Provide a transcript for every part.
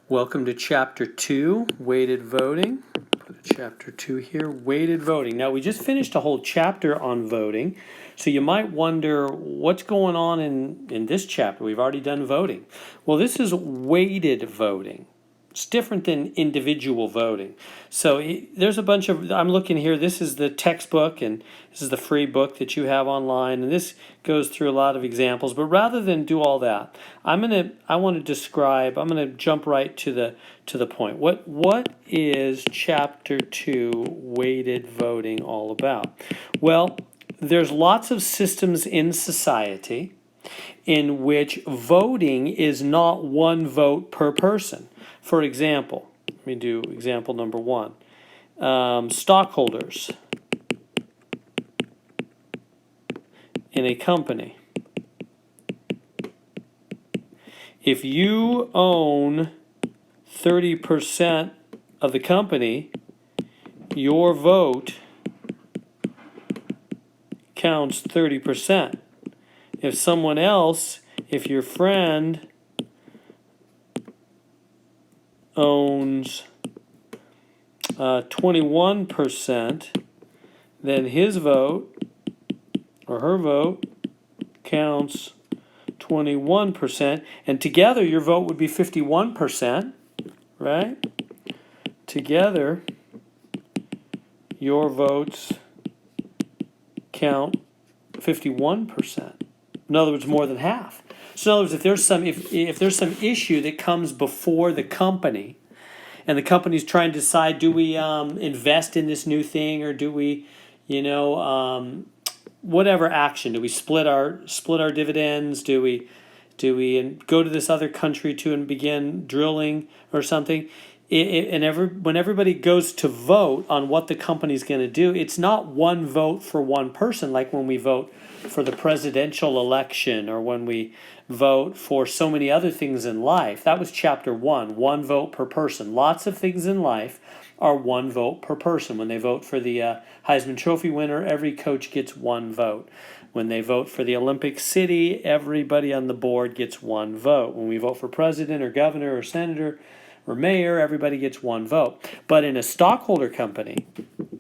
Welcome to Chapter 2, Weighted Voting. Put a Chapter 2 here, Weighted Voting. Now, we just finished a whole chapter on voting, so you might wonder what's going on in this chapter. We've already done voting. Well, this is weighted voting. It's different than individual voting. So there's a bunch of, I'm looking here, this is the textbook and this is the free book that you have online, and this goes through a lot of examples. But rather than do all that, I'm going to jump right to the point. What is Chapter 2 Weighted Voting all about? Well, there's lots of systems in society in which voting is not one vote per person. For example, let me do example number 1. Stockholders in a company. If you own 30% of the company, your vote counts 30%. If someone else, if your friend owns 21%, then his vote or her vote counts 21%, and together your vote would be 51%, right? Together your votes count 51%. In other words, more than half. So in other words, if there's some issue that comes before the company, and the company's trying to decide, do we invest in this new thing, or do we, whatever action, do we split our dividends? Do we go to this other country and begin drilling or something? When everybody goes to vote on what the company's going to do, it's not one vote for one person, like when we vote for the presidential election or when we vote for so many other things in life. That was Chapter 1, one vote per person. Lots of things in life are one vote per person. When they vote for the Heisman Trophy winner, every coach gets one vote. When they vote for the Olympic city, everybody on the board gets one vote. When we vote for president or governor or senator or mayor, everybody gets one vote. But in a stockholder company,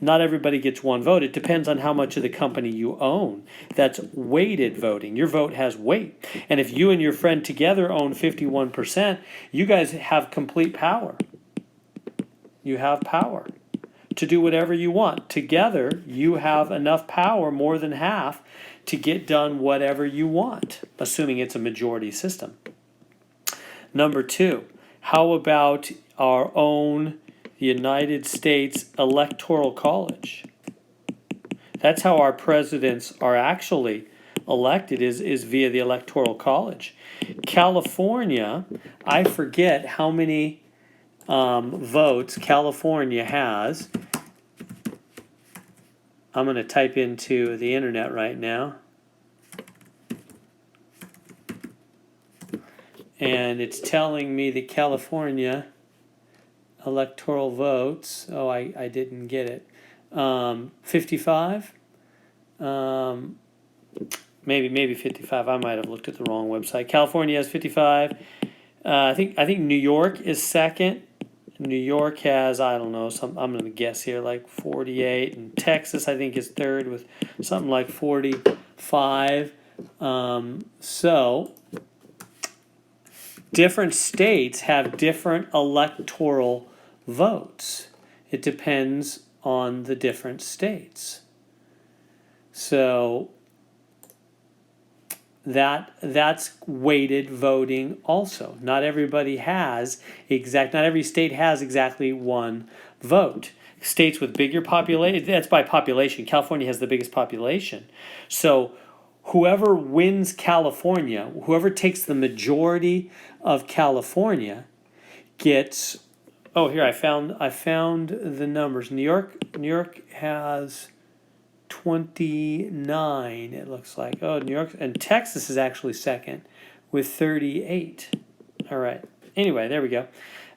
not everybody gets one vote. It depends on how much of the company you own. That's weighted voting. Your vote has weight. And if you and your friend together own 51%, you guys have complete power. You have power to do whatever you want. Together, you have enough power, more than half, to get done whatever you want, assuming it's a majority system. Number 2, how about our own United States Electoral College? That's how our presidents are actually elected, is via the Electoral College. California, I forget how many votes California has. I'm going to type into the internet right now. And it's telling me that California electoral votes, I didn't get it. 55? Maybe 55. I might have looked at the wrong website. California has 55. I think New York is second. New York has, I don't know, I'm going to guess here, like 48. And Texas, I think, is third with something like 45. So different states have different electoral votes. It depends on the different states. So that's weighted voting also. Not every state has exactly one vote. States with bigger population, that's by population. California has the biggest population. So whoever wins California, whoever takes the majority of California gets, here I found the numbers. New York has 29, it looks like. New York, and Texas is actually second with 38. All right. Anyway, there we go.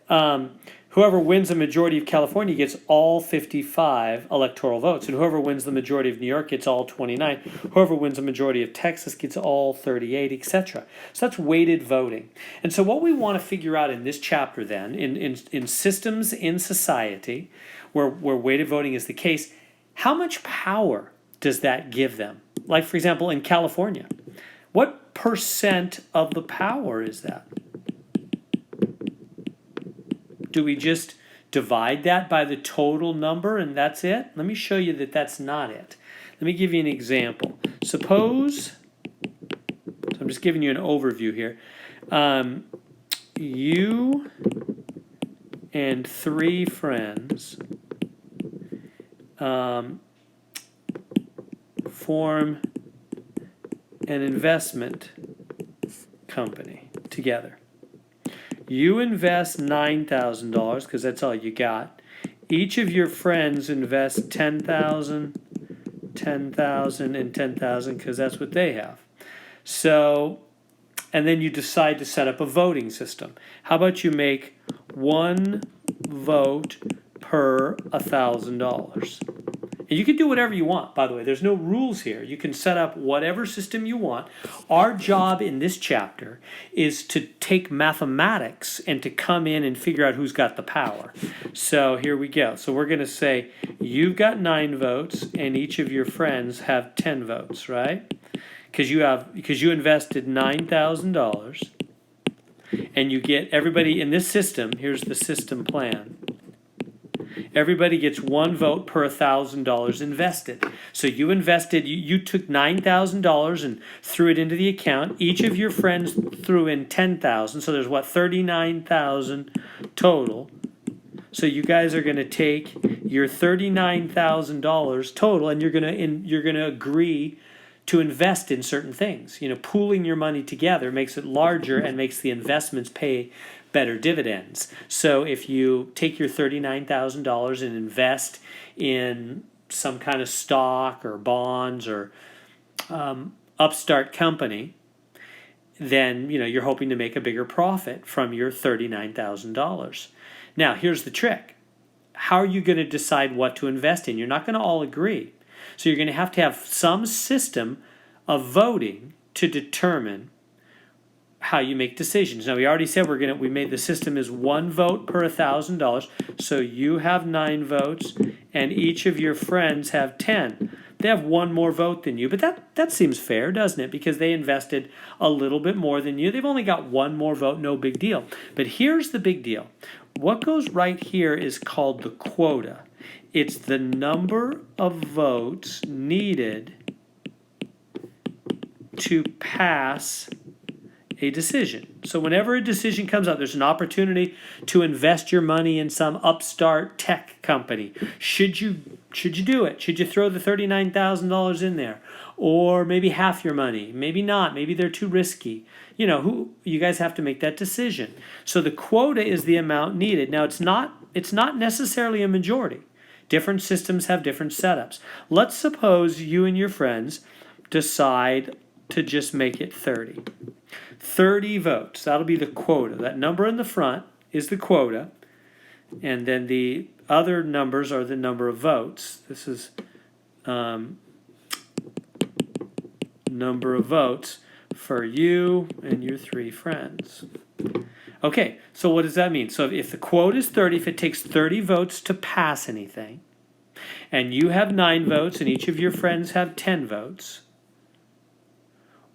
Whoever wins the majority of California gets all 55 electoral votes, and whoever wins the majority of New York gets all 29. Whoever wins the majority of Texas gets all 38, etc. So that's weighted voting. And so what we want to figure out in this chapter then, in systems in society, where weighted voting is the case, how much power does that give them? Like, for example, in California, what percent of the power is that? Do we just divide that by the total number and that's it? Let me show you that that's not it. Let me give you an example. Suppose, so I'm just giving you an overview here. You and 3 friends form an investment company together. You invest $9,000 because that's all you got. Each of your friends invest $10,000, $10,000, and $10,000 because that's what they have. So, and then you decide to set up a voting system. How about you make 1 vote per $1,000? And you can do whatever you want, by the way. There's no rules here. You can set up whatever system you want. Our job in this chapter is to take mathematics and to come in and figure out who's got the power. So here we go. So we're going to say you've got 9 votes and each of your friends have 10 votes, right? Because you invested $9,000 and you get everybody in this system. Here's the system plan. Everybody gets 1 vote per $1,000 invested. So you invested, you took $9,000 and threw it into the account. Each of your friends threw in $10,000. So there's what, $39,000 total. So you guys are going to take your $39,000 total and you're going to agree to invest in certain things. You know, pooling your money together makes it larger and makes the investments pay better dividends. So if you take your $39,000 and invest in some kind of stock or bonds or upstart company, then you're hoping to make a bigger profit from your $39,000. Now, here's the trick. How are you going to decide what to invest in? You're not going to all agree. So you're going to have some system of voting to determine how you make decisions. Now, we already said we made the system is 1 vote per $1,000. So you have 9 votes and each of your friends have 10. They have 1 more vote than you, but that seems fair, doesn't it? Because they invested a little bit more than you. They've only got 1 more vote, no big deal. But here's the big deal. What goes right here is called the quota. It's the number of votes needed to pass a decision. So whenever a decision comes up, there's an opportunity to invest your money in some upstart tech company. Should you do it? Should you throw the $39,000 in there? Or maybe half your money? Maybe not. Maybe they're too risky. You guys have to make that decision. So the quota is the amount needed. Now it's not necessarily a majority. Different systems have different setups. Let's suppose you and your friends decide to just make it 30. 30 votes. That'll be the quota. That number in the front is the quota. And then the other numbers are the number of votes. This is number of votes for you and your 3 friends. Okay, so what does that mean? So if the quota is 30, if it takes 30 votes to pass anything, and you have 9 votes and each of your friends have 10 votes,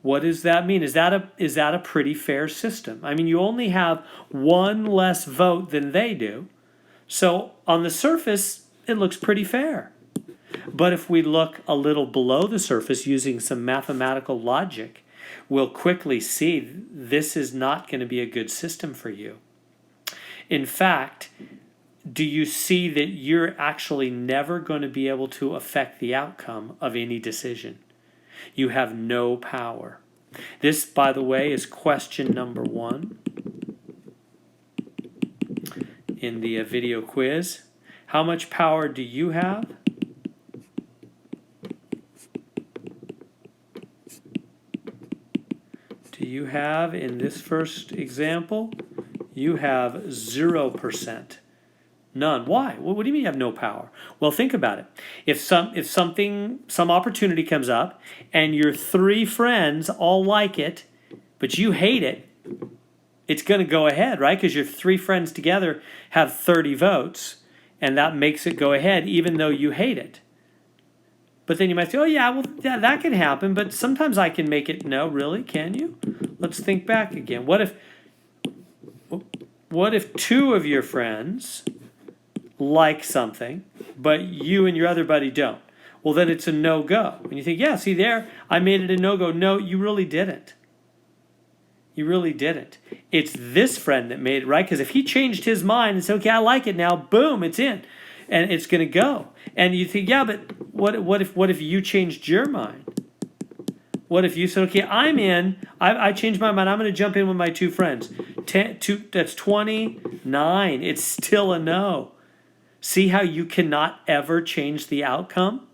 what does that mean? Is that a pretty fair system? I mean, you only have 1 less vote than they do. So on the surface, it looks pretty fair. But if we look a little below the surface using some mathematical logic, we'll quickly see this is not going to be a good system for you. In fact, do you see that you're actually never going to be able to affect the outcome of any decision? You have no power. This, by the way, is question number 1 in the video quiz. How much power do you have? Do you have, in this first example, You have 0%. None. Why? Well, what do you mean you have no power? Well, think about it. If some opportunity comes up and your 3 friends all like it, but you hate it, it's going to go ahead, right? Because your 3 friends together have 30 votes, and that makes it go ahead even though you hate it. But then you might say, oh yeah, well, yeah, that can happen, but sometimes I can make it. No, really? Can you? Let's think back again. What if 2 of your friends like something, but you and your other buddy don't? Well, then it's a no-go. And you think, yeah, see there, I made it a no-go. No, you really didn't. You really didn't. It's this friend that made it, right? Because if he changed his mind and said, okay, I like it now, boom, it's in. And it's going to go. And you think, yeah, but what if you changed your mind? What if you said, okay, I'm in, I changed my mind, I'm going to jump in with my 2 friends. 2, that's 29. It's still a no. See how you cannot ever change the outcome?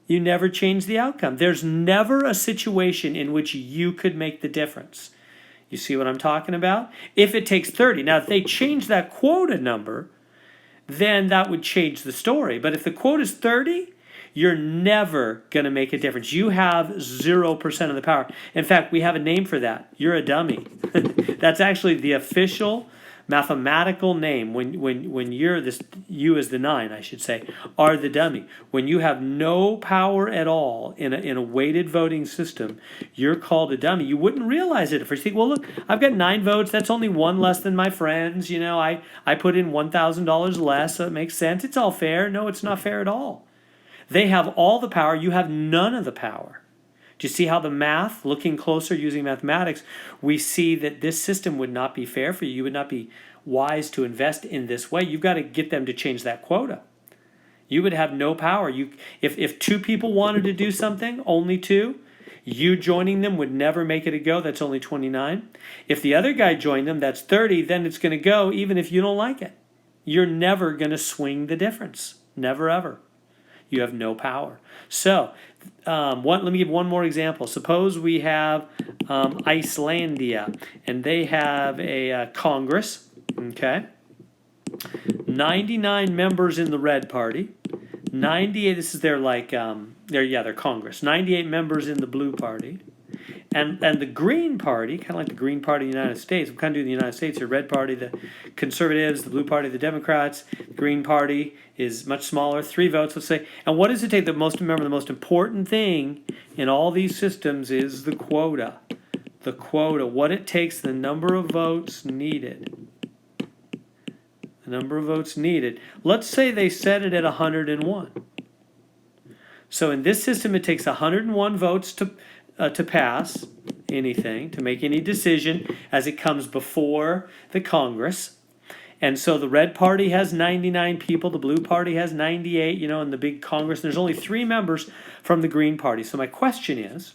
You never change the outcome. There's never a situation in which you could make the difference. You see what I'm talking about? If it takes 30. Now, if they change that quota number, then that would change the story. But if the quota is 30, you're never going to make a difference. You have 0% of the power. In fact, we have a name for that. You're a dummy. That's actually the official mathematical name when you're this, you as the 9, I should say, are the dummy. When you have no power at all in a weighted voting system, you're called a dummy. You wouldn't realize it at first. You think, well, look, I've got 9 votes. That's only 1 less than my friends. You know, I put in $1,000 less, so it makes sense. It's all fair. No, it's not fair at all. They have all the power. You have none of the power. Do you see how the math, looking closer using mathematics, we see that this system would not be fair for you. You would not be wise to invest in this way. You've got to get them to change that quota. You would have no power. If 2 people wanted to do something, only 2, you joining them would never make it a go. That's only 29. If the other guy joined them, that's 30. Then it's going to go even if you don't like it. You're never going to swing the difference. Never, ever. You have no power. So, let me give one more example. Suppose we have Icelandia, and they have a Congress, okay? 99 members in the Red Party, 98, this is their Congress, 98 members in the Blue Party, and the Green Party, kind of like the Green Party in the United States, we kind of do the United States here, Red Party, the Conservatives, the Blue Party, the Democrats, the Green Party is much smaller, 3 votes, let's say. And what does it take? The most important thing in all these systems is the quota. The quota, what it takes, the number of votes needed. The number of votes needed. Let's say they set it at 101. So in this system, it takes 101 votes to pass anything, to make any decision as it comes before the Congress. And so the Red Party has 99 people, the Blue Party has 98, in the big Congress. There's only 3 members from the Green Party. So my question is,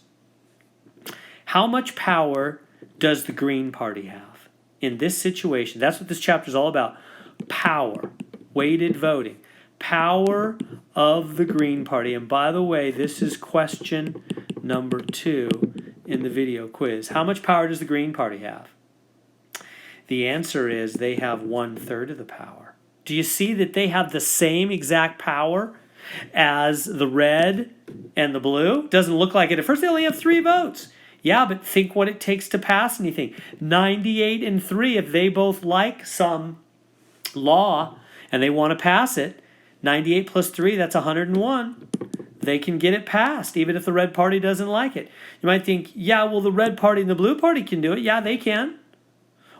how much power does the Green Party have in this situation? That's what this chapter is all about. Power, weighted voting, power of the Green Party. And by the way, this is question number 2 in the video quiz. How much power does the Green Party have? The answer is they have 1/3 of the power. Do you see that they have the same exact power as the red and the blue? Doesn't look like it. At first they only have 3 votes. Yeah, but think what it takes to pass anything. 98 and 3, if they both like some law and they want to pass it, 98 plus 3, that's 101. They can get it passed, even if the Red Party doesn't like it. You might think, yeah, well, the Red Party and the Blue Party can do it. Yeah, they can.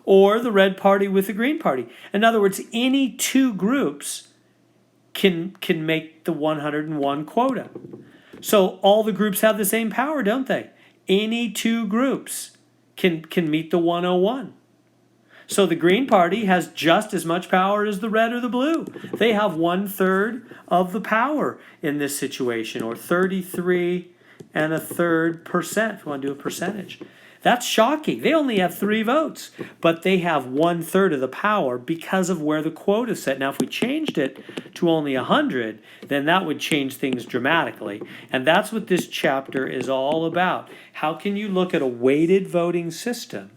Or the Red Party with the Green Party. In other words, any 2 groups can make the 101 quota. So all the groups have the same power, don't they? Any 2 groups can meet the 101. So the Green Party has just as much power as the red or the blue. They have 1/3 of the power in this situation, or 33 1/3%, if you want to do a percentage. That's shocking. They only have 3 votes, but they have 1/3 of the power because of where the quota is set. Now, if we changed it to only 100, then that would change things dramatically. And that's what this chapter is all about. How can you look at a weighted voting system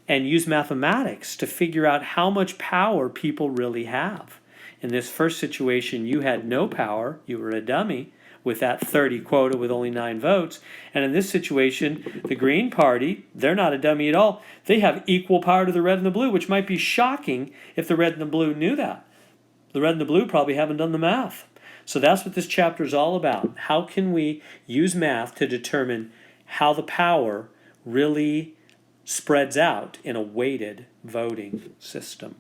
and use mathematics to figure out how much power people really have. In this first situation, you had no power. You were a dummy with that 30 quota with only 9 votes. And in this situation, the Green Party, they're not a dummy at all. They have equal power to the red and the blue, which might be shocking if the red and the blue knew that. The red and the blue probably haven't done the math. So that's what this chapter is all about. How can we use math to determine how the power really spreads out in a weighted voting system?